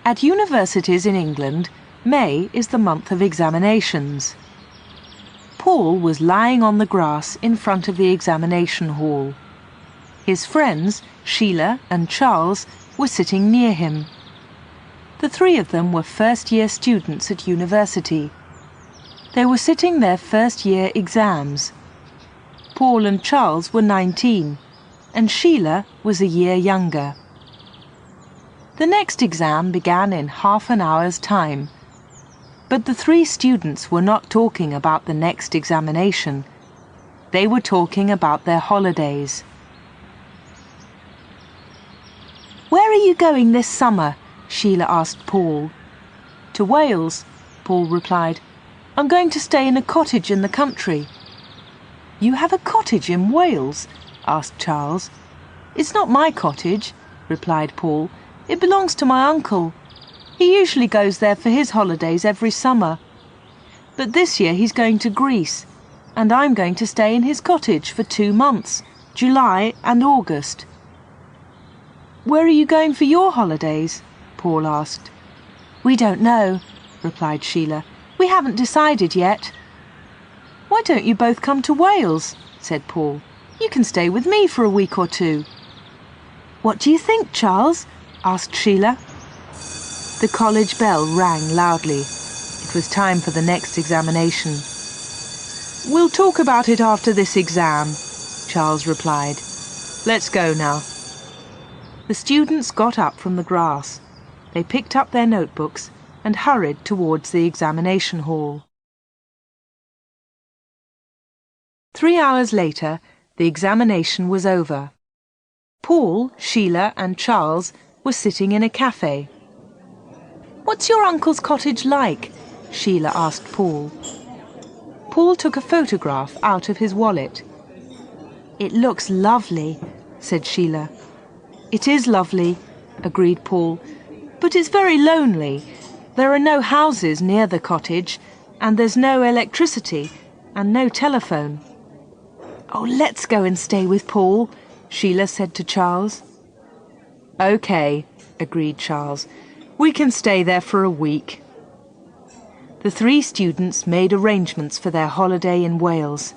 At universities in England, May is the month of examinations. Paul was lying on the grass in front of the examination hall. His friends, Sheila and Charles, were sitting near him. The three of them were first-year students at university. They were sitting their first-year exams. Paul and Charles were 19, and Sheila was a year younger. The next exam began in half an hour's time, but the three students were not talking about the next examination. They were talking about their holidays. "Where are you going this summer?" Sheila asked Paul. "To Wales," Paul replied. "I'm going to stay in a cottage in the country." "You have a cottage in Wales?" asked Charles. "It's not my cottage," replied Paul. "It belongs to my uncle. He usually goes there for his holidays every summer. But this year he's going to Greece, and I'm going to stay in his cottage for 2 months, July and August." "Where are you going for your holidays?" Paul asked. "We don't know," replied Sheila. "We haven't decided yet." "Why don't you both come to Wales?" said Paul. "You can stay with me for a week or 2. "What do you think, Charles?" asked Sheila. The college bell rang loudly. It was time for the next examination. "We'll talk about it after this exam," Charles replied. "Let's go now." The students got up from the grass. They picked up their notebooks and hurried towards the examination hall. 3 hours later, the examination was over. Paul, Sheila and Charles were sitting in a cafe. "What's your uncle's cottage like?" Sheila asked Paul. Paul took a photograph out of his wallet. "It looks lovely," said Sheila. "It is lovely," agreed Paul, "but it's very lonely. There are no houses near the cottage, and there's no electricity and no telephone." "Oh, let's go and stay with Paul," Sheila said to Charles. "OK," agreed Charles. "We can stay there for a week." The three students made arrangements for their holiday in Wales.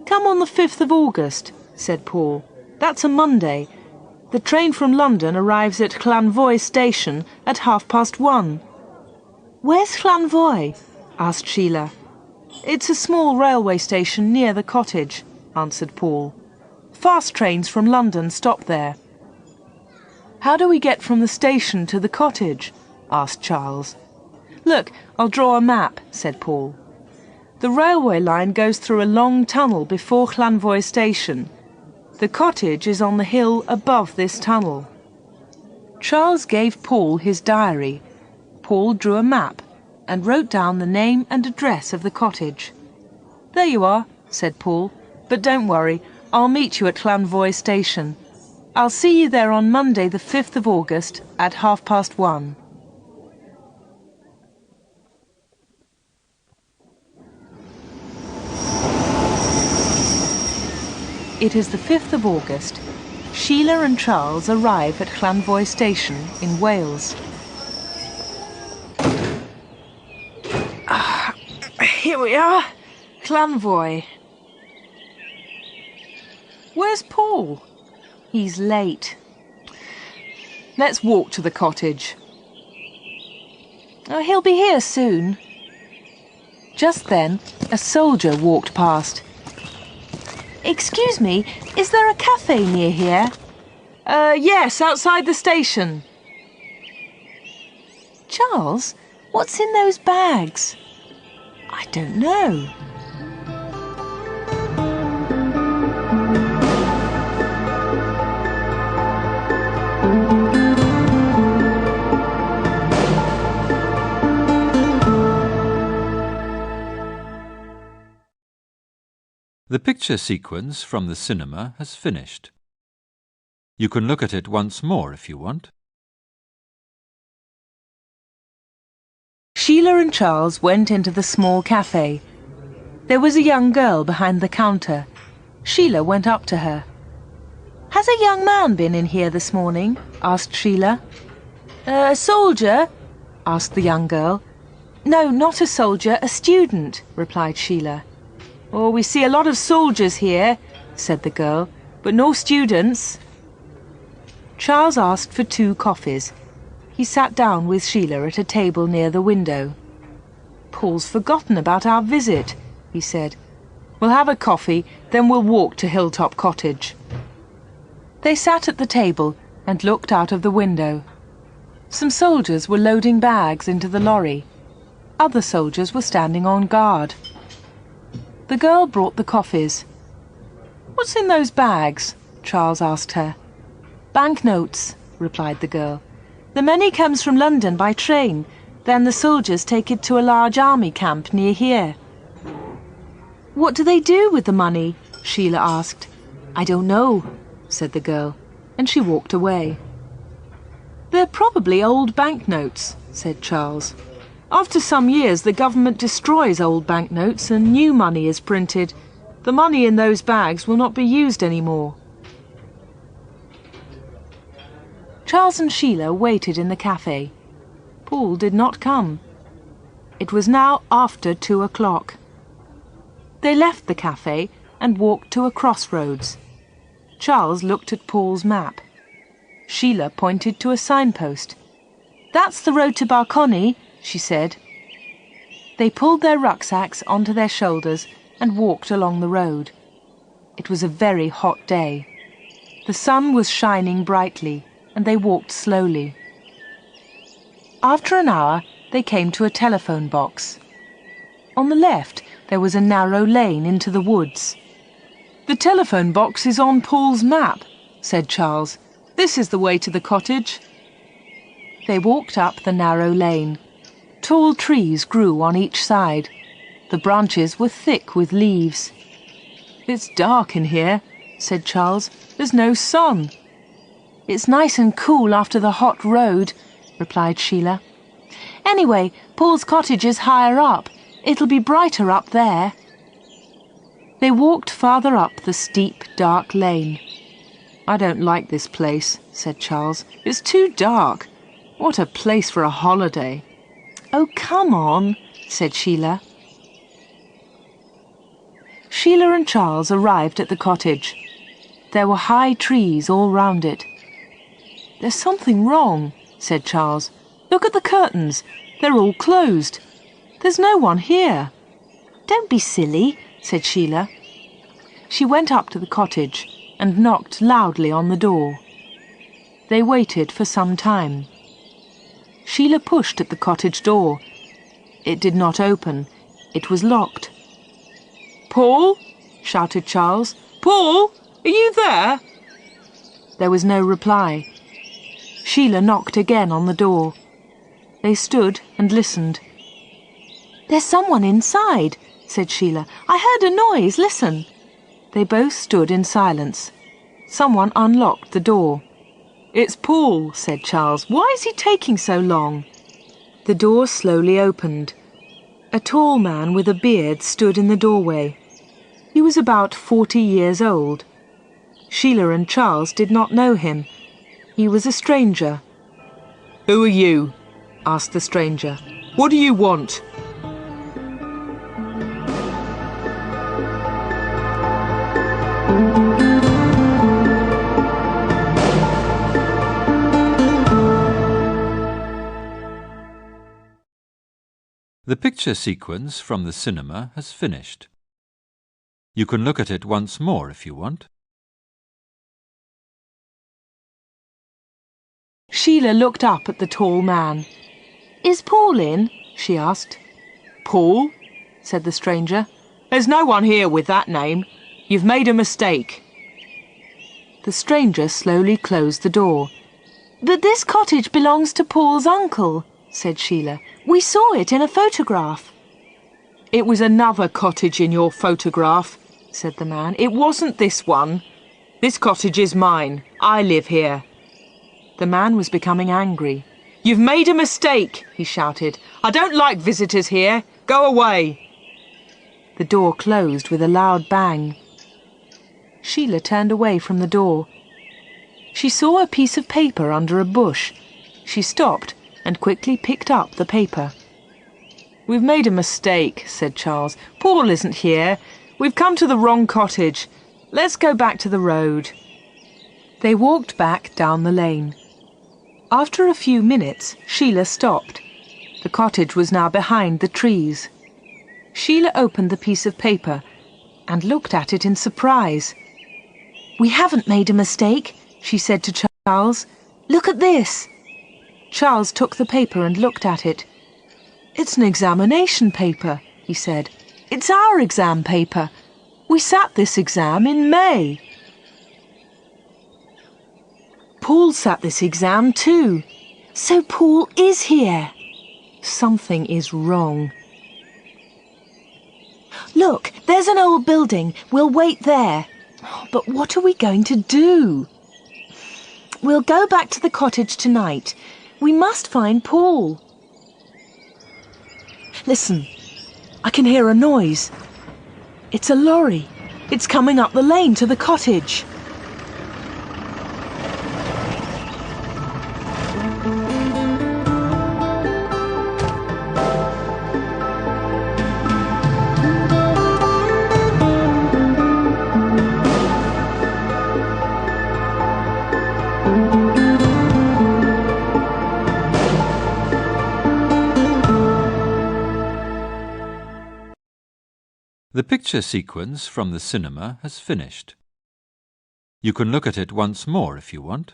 "Come on the 5th of August," said Paul. "That's a Monday. The train from London arrives at Llanvoy station at 1:30. "Where's Llanvoy?" asked Sheila. "It's a small railway station near the cottage," answered Paul. "Fast trains from London stop there." "How do we get from the station to the cottage?" asked Charles. "Look, I'll draw a map," said Paul. "The railway line goes through a long tunnel before Llanvoy station. The cottage is on the hill above this tunnel." Charles gave Paul his diary. Paul drew a map and wrote down the name and address of the cottage. "There you are," said Paul. "But don't worry, I'll meet you at Llanvoy station. I'll see you there on Monday the 5th of August at 1:30. It is the 5th of August. Sheila and Charles arrive at Llanvoy station in Wales. Here we are, Llanvoy. Where's Paul? He's late. Let's walk to the cottage. Oh, he'll be here soon. Just then, a soldier walked past. "Excuse me, is there a cafe near here?" Yes, outside the station." "Charles, what's in those bags?" "I don't know." The picture sequence from the cinema has finished. You can look at it once more if you want. Sheila and Charles went into the small cafe. There was a young girl behind the counter. Sheila went up to her. "Has a young man been in here this morning?" asked Sheila. A soldier? asked the young girl. No, not a soldier, a student, replied Sheila. Oh, we see a lot of soldiers here, said the girl, but no students. Charles asked for 2 coffees. He sat down with Sheila at a table near the window. Paul's forgotten about our visit, he said. We'll have a coffee, then we'll walk to Hilltop Cottage. They sat at the table and looked out of the window. Some soldiers were loading bags into the lorry. Other soldiers were standing on guard. The girl brought the coffees. What's in those bags? Charles asked her. Banknotes, replied the girl. The money comes from London by train. Then the soldiers take it to a large army camp near here. What do they do with the money? Sheila asked. I don't know, said the girl, and she walked away. They're probably old banknotes, said Charles. After some years, the government destroys old banknotes and new money is printed. The money in those bags will not be used anymore. Charles and Sheila waited in the cafe. Paul did not come. It was now after 2 o'clock. They left the cafe and walked to a crossroads. Charles looked at Paul's map. Sheila pointed to a signpost. That's the road to Barcony, she said. They pulled their rucksacks onto their shoulders and walked along the road. It was a very hot day. The sun was shining brightly, and they walked slowly. After an hour, they came to a telephone box. On the left, there was a narrow lane into the woods. The telephone box is on Paul's map, said Charles. This is the way to the cottage. They walked up the narrow lane. Tall trees grew on each side. The branches were thick with leaves. It's dark in here, said Charles. There's no sun. It's nice and cool after the hot road, replied Sheila. Anyway, Paul's cottage is higher up. It'll be brighter up there. They walked farther up the steep, dark lane. I don't like this place, said Charles. It's too dark. What a place for a holiday. Oh, come on, said Sheila. Sheila and Charles arrived at the cottage. There were high trees all round it. There's something wrong, said Charles. Look at the curtains. They're all closed. There's no one here. Don't be silly, said Sheila. She went up to the cottage and knocked loudly on the door. They waited for some time. Sheila pushed at the cottage door. It did not open. It was locked. Paul? Shouted Charles. Paul, are you there? There was no reply. Sheila knocked again on the door. They stood and listened. There's someone inside, said Sheila. I heard a noise. Listen. They both stood in silence. Someone unlocked the door. It's Paul, said Charles. Why is he taking so long? The door slowly opened. A tall man with a beard stood in the doorway. He was about 40 years old. Sheila and Charles did not know him. He was a stranger. Who are you? asked the stranger. What do you want? The picture sequence from the cinema has finished. You can look at it once more if you want. Sheila looked up at the tall man. Is Paul in? She asked. Paul? Said the stranger. There's no one here with that name. You've made a mistake. The stranger slowly closed the door. But this cottage belongs to Paul's uncle, said Sheila. We saw it in a photograph. It was another cottage in your photograph, said the man. It wasn't this one. This cottage is mine. I live here. The man was becoming angry. You've made a mistake, he shouted. I don't like visitors here. Go away. The door closed with a loud bang. Sheila turned away from the door. She saw a piece of paper under a bush. She stopped and quickly picked up the paper. "We've made a mistake," said Charles. "Paul isn't here. We've come to the wrong cottage. Let's go back to the road." They walked back down the lane. After a few minutes, Sheila stopped. The cottage was now behind the trees. Sheila opened the piece of paper and looked at it in surprise. "We haven't made a mistake," she said to Charles. "Look at this." Charles took the paper and looked at it. "It's an examination paper," he said. "It's our exam paper. We sat this exam in May." "Paul sat this exam too. So Paul is here. Something is wrong." "Look, there's an old building. We'll wait there." "But what are we going to do?" "We'll go back to the cottage tonight. We must find Paul." "Listen, I can hear a noise. It's a lorry. It's coming up the lane to the cottage." The picture sequence from the cinema has finished. You can look at it once more if you want.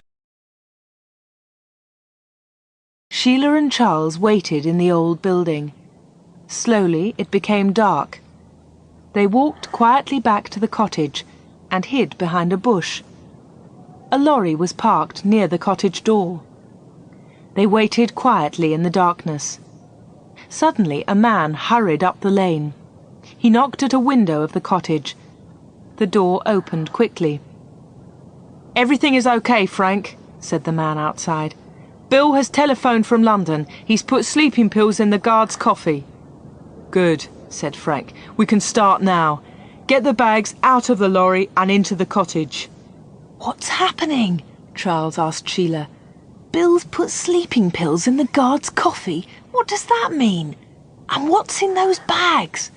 Sheila and Charles waited in the old building. Slowly it became dark. They walked quietly back to the cottage and hid behind a bush. A lorry was parked near the cottage door. They waited quietly in the darkness. Suddenly a man hurried up the lane. He knocked at a window of the cottage. The door opened quickly. "Everything is okay, Frank," said the man outside. "Bill has telephoned from London. He's put sleeping pills in the guard's coffee." "Good," said Frank. "We can start now. Get the bags out of the lorry and into the cottage." "What's happening?" Charles asked Sheila. "Bill's put sleeping pills in the guard's coffee. What does that mean? And what's in those bags?"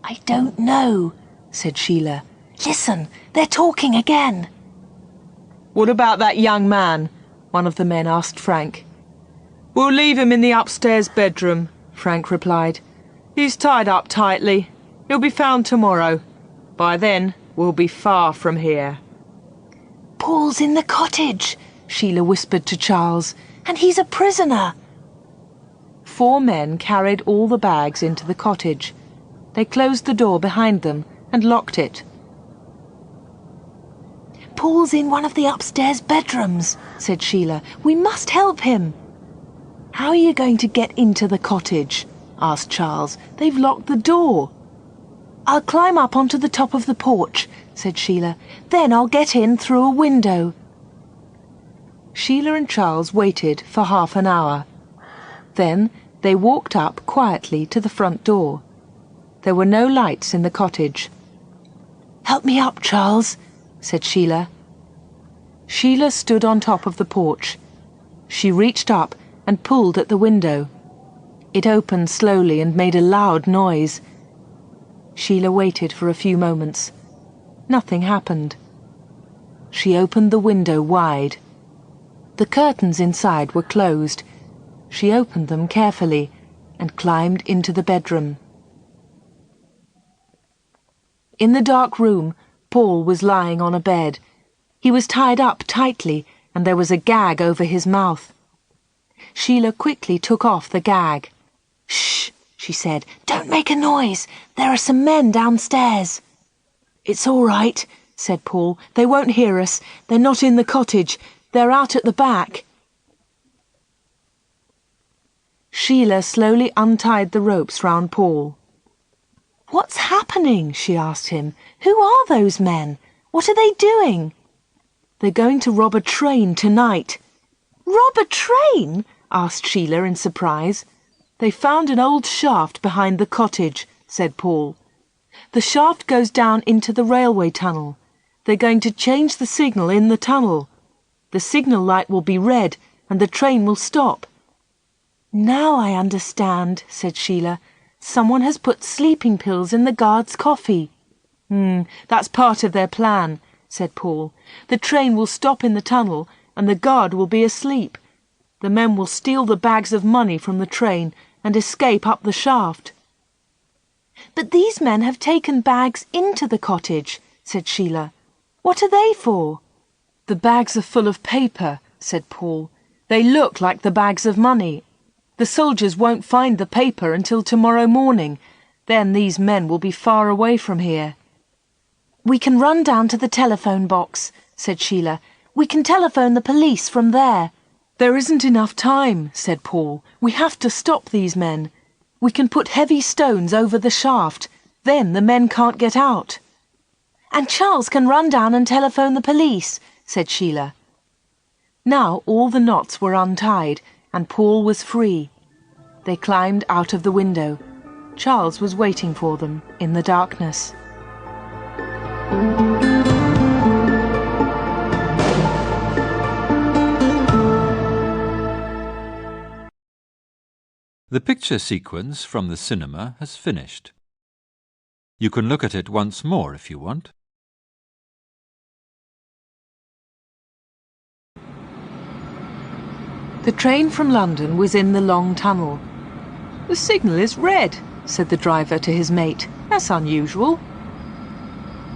"I don't know," said Sheila. "Listen, they're talking again." "What about that young man?" one of the men asked Frank. "We'll leave him in the upstairs bedroom," Frank replied. "He's tied up tightly. He'll be found tomorrow. By then, we'll be far from here." "Paul's in the cottage," Sheila whispered to Charles, "and he's a prisoner." 4 men carried all the bags into the cottage. They closed the door behind them and locked it. "Paul's in one of the upstairs bedrooms," said Sheila. "We must help him." "How are you going to get into the cottage?" asked Charles. "They've locked the door." "I'll climb up onto the top of the porch," said Sheila. "Then I'll get in through a window." Sheila and Charles waited for half an hour. Then they walked up quietly to the front door. There were no lights in the cottage. "Help me up, Charles," said Sheila. Sheila stood on top of the porch. She reached up and pulled at the window. It opened slowly and made a loud noise. Sheila waited for a few moments. Nothing happened. She opened the window wide. The curtains inside were closed. She opened them carefully and climbed into the bedroom. In the dark room, Paul was lying on a bed. He was tied up tightly, and there was a gag over his mouth. Sheila quickly took off the gag. "Shh," she said. "Don't make a noise. There are some men downstairs." "It's all right," said Paul. "They won't hear us. They're not in the cottage. They're out at the back." Sheila slowly untied the ropes round Paul. "What's happening?" she asked him. "Who are those men? What are they doing?" "They're going to rob a train tonight." "Rob a train?" asked Sheila in surprise. "They found an old shaft behind the cottage," said Paul. "The shaft goes down into the railway tunnel. They're going to change the signal in the tunnel. The signal light will be red, and the train will stop. Now I understand, said Sheila. Someone has put sleeping pills in the guard's coffee. That's part of their plan, said Paul. The train will stop in the tunnel and the guard will be asleep. The men will steal the bags of money from the train and escape up the shaft. But these men have taken bags into the cottage, said Sheila. What are they for? The bags are full of paper, said Paul. They look like the bags of money. The soldiers won't find the paper until tomorrow morning. Then these men will be far away from here. We can run down to the telephone box, said Sheila. We can telephone the police from there. There isn't enough time, said Paul. We have to stop these men. We can put heavy stones over the shaft. Then the men can't get out. And Charles can run down and telephone the police, said Sheila. Now all the knots were untied and Paul was free. They climbed out of the window. Charles was waiting for them in the darkness. The picture sequence from the cinema has finished. You can look at it once more if you want. The train from London was in the long tunnel. "The signal is red," said the driver to his mate. "That's unusual."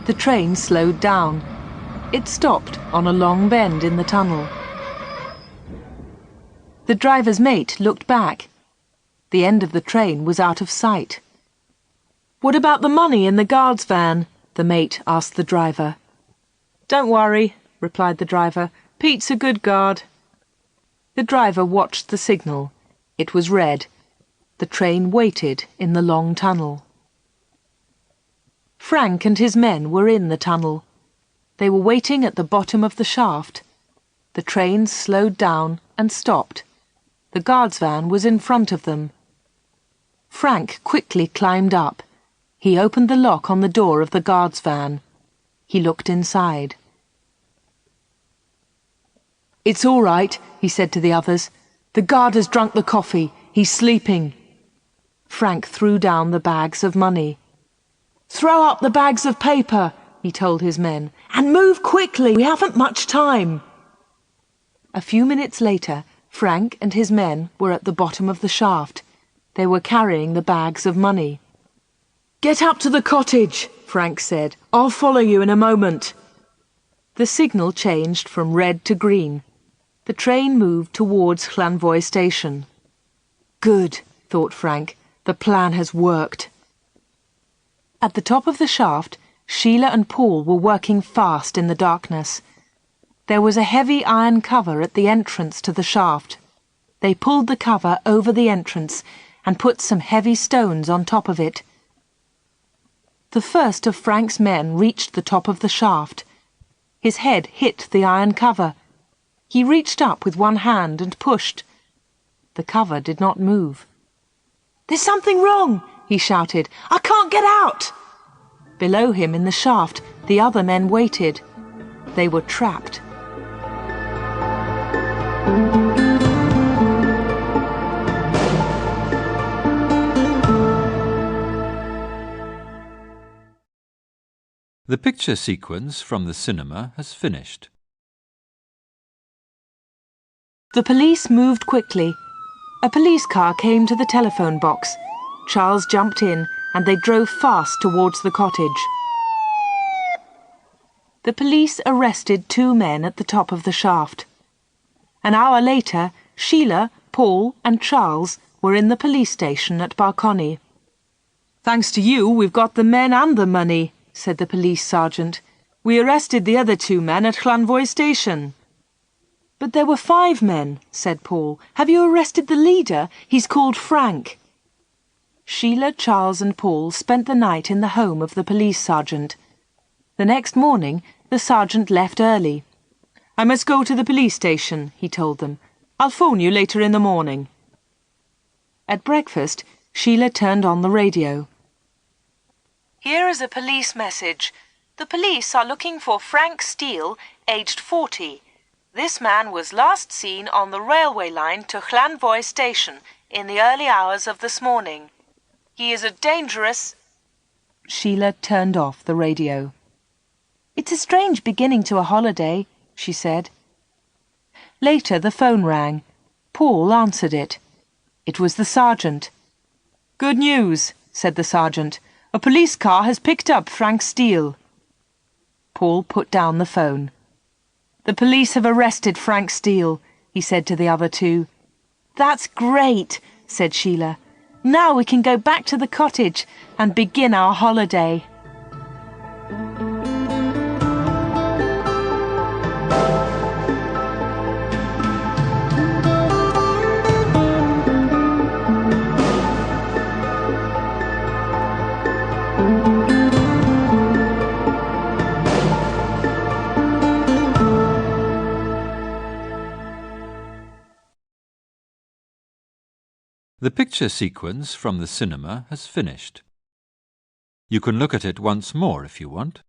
The train slowed down. It stopped on a long bend in the tunnel. The driver's mate looked back. The end of the train was out of sight. "What about the money in the guard's van?" the mate asked the driver. "Don't worry," replied the driver. "Pete's a good guard." The driver watched the signal. It was red. The train waited in the long tunnel. Frank and his men were in the tunnel. They were waiting at the bottom of the shaft. The train slowed down and stopped. The guard's van was in front of them. Frank quickly climbed up. He opened the lock on the door of the guard's van. He looked inside. "It's all right," he said to the others. "The guard has drunk the coffee. He's sleeping." Frank threw down the bags of money. "Throw up the bags of paper," he told his men, "and move quickly. We haven't much time." A few minutes later, Frank and his men were at the bottom of the shaft. They were carrying the bags of money. "Get up to the cottage," Frank said. "I'll follow you in a moment." The signal changed from red to green. The train moved towards Llanvoy station. "Good," thought Frank. "The plan has worked." At the top of the shaft, Sheila and Paul were working fast in the darkness. There was a heavy iron cover at the entrance to the shaft. They pulled the cover over the entrance and put some heavy stones on top of it. The first of Frank's men reached the top of the shaft. His head hit the iron cover. He reached up with one hand and pushed. The cover did not move. "There's something wrong," he shouted. "I can't get out." Below him in the shaft, the other men waited. They were trapped. The picture sequence from the cinema has finished. The police moved quickly. A police car came to the telephone box. Charles jumped in and they drove fast towards the cottage. The police arrested 2 men at the top of the shaft. An hour later, Sheila, Paul and Charles were in the police station at Barcony. "Thanks to you, we've got the men and the money," said the police sergeant. "We arrested the other 2 men at Llanvoy station." "But there were 5 men," said Paul. "Have you arrested the leader? He's called Frank." Sheila, Charles and Paul spent the night in the home of the police sergeant. The next morning, the sergeant left early. "I must go to the police station," he told them. "I'll phone you later in the morning." At breakfast, Sheila turned on the radio. "Here is a police message. The police are looking for Frank Steele, aged 40. This man was last seen on the railway line to Llanvoy station in the early hours of this morning. He is a dangerous... Sheila turned off the radio. It's a strange beginning to a holiday, she said. Later the phone rang. Paul answered it. It was the sergeant. Good news, said the sergeant. A police car has picked up Frank Steele. Paul put down the phone. The police have arrested Frank Steele, he said to the other two. That's great, said Sheila. Now we can go back to the cottage and begin our holiday. The picture sequence from the cinema has finished. You can look at it once more if you want.